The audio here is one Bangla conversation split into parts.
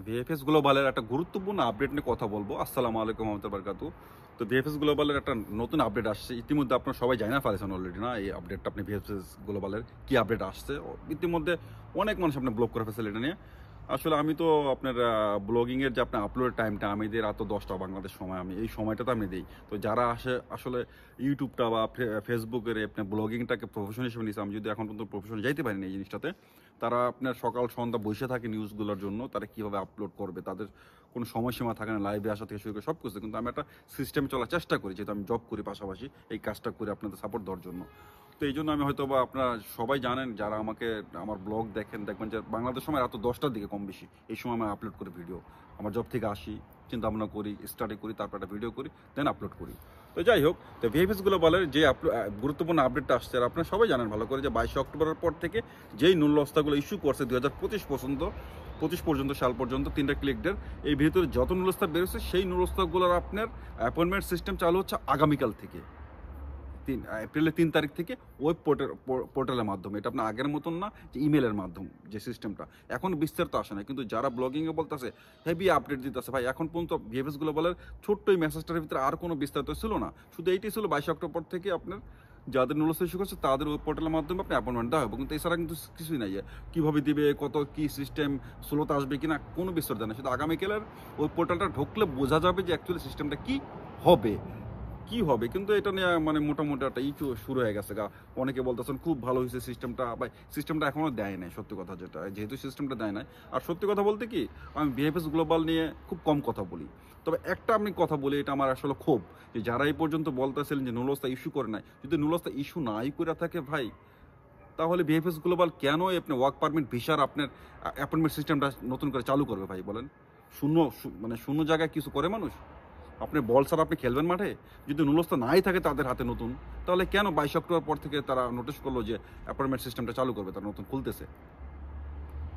ভিএফএস গ্লোবালের একটা গুরুত্বপূর্ণ আপডেট নিয়ে কথা বলবো। আসসালামু আলাইকুম রহমতুল্লাহি ওয়া বারাকাতুহু। তো ভিএফএস গ্লোবালের একটা নতুন আপডেট আসছে। ইতিমধ্যে আপনারা সবাই জানা ফেলেছেন অলরেডি না, এই আপডেটটা আপনি ভিএফএস গ্লোবালের কি আপডেট আসছে। ইতিমধ্যে অনেক মানুষ আপনি ব্লগ করে ফেলছে এটা নিয়ে। আসলে আমি তো আপনার ব্লগিংয়ের যে আপনার আপলোডের টাইমটা আমি দিই রাত 10টা বাংলাদেশ সময়, আমি এই সময়টাতে আমি দিই। তো যারা আসলে ইউটিউবটা বা ফেসবুকের আপনার ব্লগিংটাকে প্রফেশন হিসেবে নিয়েছে, আমি যদি এখন পর্যন্ত প্রফেশনে যাইতে পারিনি এই জিনিসটাতে, তারা আপনার সকাল সন্ধ্যা বসে থাকে নিউজগুলোর জন্য, তারা কীভাবে আপলোড করবে, তাদের কোনো সময়সীমা থাকে না, লাইভে আসা থেকে শুরু করে সব কিছু। কিন্তু আমি একটা সিস্টেমে চলার চেষ্টা করি, যেহেতু আমি জব করি পাশাপাশি এই কাজটা করি আপনাদের সাপোর্ট দেওয়ার জন্য। তো এই জন্য আমি হয়তো বা আপনারা সবাই জানেন, যারা আমাকে আমার ব্লগ দেখবেন যে বাংলাদেশ সময় রাত 10টার দিকে কম বেশি এই সময় আমি আপলোড করি ভিডিও। আমার জব থেকে আসি, চিন্তা ভাবনা করি, স্টাডি করি, তারপর একটা ভিডিও করি, দেন আপলোড করি। তো যাই হোক, তো ভিএফএস গ্লোবালের যে গুরুত্বপূর্ণ আপডেটটা আসছে, আর আপনারা সবাই জানেন ভালো করে যে 22 অক্টোবরের পর থেকে যেই নুল্যস্তাগুলো ইস্যু করছে 2025 পর্যন্ত সাল পর্যন্ত 3টা ক্লিকদের, এই ভিতরে যত নুল্যস্তা বেরোচ্ছে সেই নুল্যস্তাগুলোর আপনার অ্যাপয়েন্টমেন্ট সিস্টেম চালু হচ্ছে আগামীকাল থেকে, এপ্রিলের 3 তারিখ থেকে ওয়েব পোর্টালের মাধ্যমে। এটা আপনার আগের মতন না যে ইমেলের মাধ্যম যে সিস্টেমটা, এখন বিস্তারিত আসে না। কিন্তু যারা ব্লগিংয়ে বলতেছে হেভি আপডেট দিতেছে ভাই, এখন পর্যন্ত ভিএফএস গ্লোবালের ছোট্ট এই মেসেজটার ভিতরে আর কোনো বিস্তারিত ছিল না, শুধু এইটাই ছিল 22 অক্টোবর থেকে আপনার যাদের নুলস ইস্যু করছে তাদের ওয়েব পোর্টালের মাধ্যমে আপনি অ্যাপয়েন্টমেন্ট দেওয়া হবে। কিন্তু এছাড়া কিন্তু কিছুই নাই, কীভাবে দিবে, কত কী সিস্টেম, স্লোতে আসবে কিনা, কোনো বিস্তারিত না। শুধু আগামীকালের ওয়েব পোর্টালটা ঢুকলে বোঝা যাবে যে অ্যাকচুয়ালি সিস্টেমটা কী হবে। কিন্তু এটা নিয়ে মানে মোটামুটি একটা ইস্যু শুরু হয়ে গেছে গা। অনেকে বলতেছেন খুব ভালো হয়েছে সিস্টেমটা, বা সিস্টেমটা এখনও দেয় নাই। সত্যি কথা যেটা, যেহেতু সিস্টেমটা দেয় নাই, আর সত্যি কথা বলতে কি, আমি ভিএফএস গ্লোবাল নিয়ে খুব কম কথা বলি। তবে একটা আমি কথা বলি, এটা আমার আসলে ক্ষোভ, যে যারা এই পর্যন্ত বলতেছিলেন যে নুলস্তা ইস্যু করে নাই, যদি নুলস্তা ইস্যু নাই করে থাকে ভাই, তাহলে ভিএফএস গ্লোবাল কেন আপনি ওয়ার্ক পারমিট ভিসার আপনার অ্যাপয়েন্টমেন্ট সিস্টেমটা নতুন করে চালু করবে ভাই বলেন? শূন্য জায়গায় কিছু করে মানুষ? আপনি বল ছাড়া আপনি খেলবেন মাঠে? যদি নুলস্তা নাই থাকে তাদের হাতে নতুন, তাহলে কেন 22 অক্টোবর পর থেকে তারা নোটিশ করলো যে অ্যাপয়েন্টমেন্ট সিস্টেমটা চালু করবে, তারা নতুন খুলতেছে?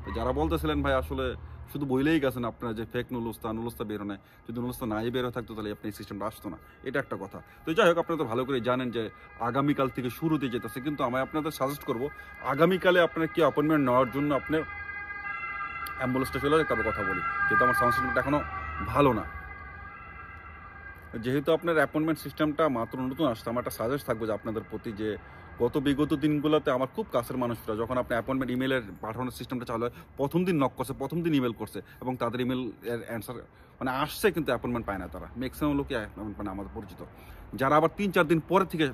তো যারা বলতেছিলেন ভাই আসলে শুধু বইলেই গেছেন আপনারা যে ফেক নুলস্তা বেরো নেয়, যদি নুলস্তা নাই বেরো থাকতো তাহলে আপনি এই সিস্টেমটা আসতো না, এটা একটা কথা। তো যাই হোক, আপনারা তো ভালো করে জানেন যে আগামীকাল থেকে শুরু দিয়ে যেতেছে। কিন্তু আমি আপনাদের সাজেস্ট করবো, আগামীকালে আপনার কি অ্যাপয়েন্টমেন্ট নেওয়ার জন্য আপনার অ্যাম্বুলেন্সটা চলে যায়, তারপর কথা বলি, যেহেতু আমার সাউন্ড সিস্টেমটা এখনও ভালো না। যেহেতু আপনার অ্যাপয়েন্টমেন্ট সিস্টেমটা মাত্র নতুন আসছে, আমার একটা সাজেস্ট থাকবে যে আপনাদের প্রতি, যে বিগত দিনগুলোতে আমার খুব কাছের মানুষরা যখন আপনি অ্যাপয়েন্টমেন্ট ইমেলের পাঠানোর সিস্টেমটা চালু হয়, প্রথম দিন নক করছে, প্রথম দিন ইমেল করছে, এবং তাদের ইমেল এর অ্যান্সার মানে আসছে, কিন্তু অ্যাপয়েন্টমেন্ট পায় না তারা। ম্যাক্সিমাম লোকই অ্যাপয়েন্টমেন্ট পায় না আমাদের পরিচিত। যারা আবার 3-4 দিন পরে থেকে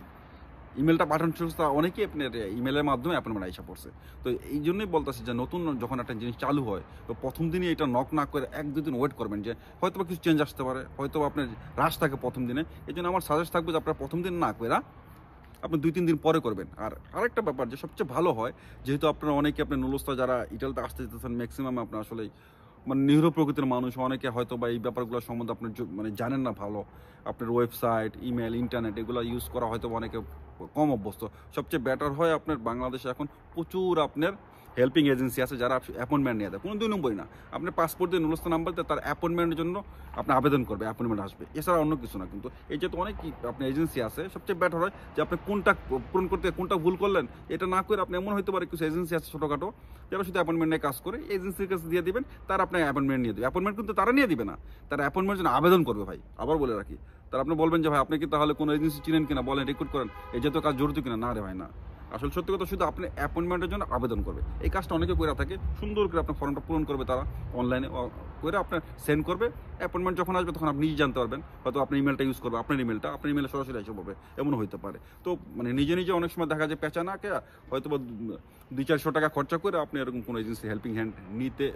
ইমেলটা পাঠানো শুরু করছে, অনেকেই আপনার ইমেলের মাধ্যমে অ্যাপয়েন্টমেন্ট আইসা পড়ছে। তো এই জন্যই বলতেছি যে নতুন যখন একটা জিনিস চালু হয়, তো প্রথম দিনই এটা নক না করে 1-2 দিন ওয়েট করবেন, যে হয়তো বা কিছু চেঞ্জ আসতে পারে, হয়তো আপনার রাশ থাকে প্রথম দিনে। এই জন্য আমার সাজেস্ট থাকবে যে আপনার প্রথম দিন না করে আপনি 2-3 দিন পরে করবেন। আর আরেকটা ব্যাপার যে সবচেয়ে ভালো হয়, যেহেতু আপনারা অনেকে আপনার নুলস্তা যারা ইটালিতে আসতে যেতেছেন, ম্যাক্সিমাম আপনার আসলে মানে নিরীহ প্রকৃতির মানুষ, অনেকে হয়তো বা এই ব্যাপারগুলো সম্বন্ধে আপনার মানে জানেন না ভালো। আপনার ওয়েবসাইট, ইমেল, ইন্টারনেট এগুলো ইউজ করা হয়তো অনেকে কম অভ্যস্ত। সবচেয়ে বেটার হয় আপনার বাংলাদেশে এখন প্রচুর আপনার হেল্পিং এজেন্সি আছে যারা অ্যাপয়েন্টমেন্ট নিয়ে দেয়, কোনো 2 নম্বরই না। আপনার পাসপোর্ট দিয়ে নুলস্তা নাম্বার দিয়ে তার অ্যাপয়েন্টমেন্টের জন্য আপনি আবেদন করবে, অ্যাপয়েন্টমেন্ট আসবে, এছাড়া অন্য কিছু না। কিন্তু এই যেহেতু অনেক আপনার এজেন্সি আছে, সবচেয়ে বেটার হয় যে আপনি কোনটা পূরণ করতে কোনটা ভুল করলেন এটা না করে আপনি, এমন হতে পারে কিছু এজেন্সি আছে ছোটোখাটো যারা শুধু অ্যাপয়েন্টমেন্ট নিয়ে কাজ করে, এজেন্সির কাছে দিয়ে দিবেন, তারা আপনার অ্যাপয়েন্টমেন্ট নিয়ে দেবে। অ্যাপয়েন্টমেন্ট কিন্তু তারা নিয়ে দিবে না, তারা অ্যাপয়েন্টমেন্টের জন্য আবেদন করবে ভাই। আবার বলে রাখি, তারা আপনি বলবেন যে ভাই আপনি কি তাহলে কোনো এজেন্সি চিনেন কিনা, বলেন, রিক্রুট করেন, এই যেহেতু কাজ জড়িত কিনা। না রে ভাই, না। আসলে সত্যি কথা, শুধু আপনি অ্যাপয়েন্টমেন্টের জন্য আবেদন করবে। এই কাজটা অনেকে করে থাকে, সুন্দর করে আপনার ফর্মটা পূরণ করবে তারা অনলাইনে করে আপনার সেন্ড করবে। অ্যাপয়েন্টমেন্ট যখন আসবে তখন আপনি নিজে জানতে পারবেন, হয়তো আপনার ইমেলটা ইউজ করবে, আপনার ইমেলে সরাসরি এসে পড়বে, এমন হইতে পারে। তো মানে নিজে অনেক সময় দেখা যায় পেঁচা না কে, হয়তো বা 200-400 টাকা খরচা করে আপনি এরকম কোনো এজেন্সি হেল্পিং হ্যান্ড নিতে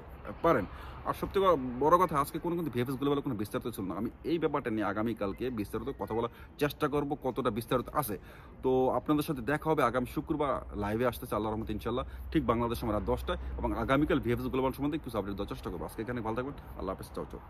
পারেন। আর সবথেকে বড় কথা, আজকে কিন্তু ভিএফএস গ্লোবাল কোনো বিস্তারিত ছিল না। আমি এই ব্যাপারটা নিয়ে আগামীকালকে বিস্তারিত কথা বলার চেষ্টা করব, কতটা বিস্তারিত আছে। তো আপনাদের সাথে দেখা হবে আগামী শুক্রবার, লাইভে আসতেছে আল্লাহর রহমতে ইনশাল্লাহ, ঠিক বাংলাদেশ সময় রাত 10টায়। এবং আগামীকাল ভিএফএস গ্লোবাল সম্বন্ধে কিছু আপডেট দেওয়ার চেষ্টা করবো। আজকে এখানে ভালো থাকবেন, আল্লাহ হাফেজ, চাও।